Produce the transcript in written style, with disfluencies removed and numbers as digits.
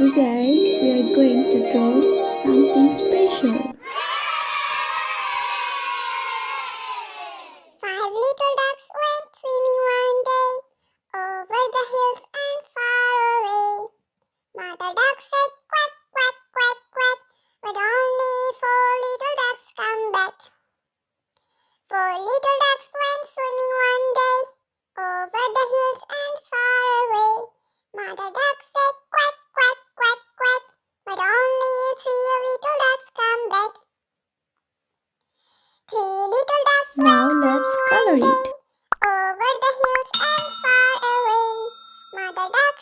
Today we are going to draw something special. Five little ducks went swimming one day over the hills and far away. Mother duck said quack, quack, quack, quack, but only four little ducks come back. Four little ducks went swimming one day over the hills and far away. Mother duck said quack, quack, quack, quack, but only three little ducks come back. Three little ducks Now let's color it. over the hills and far away. Mother duck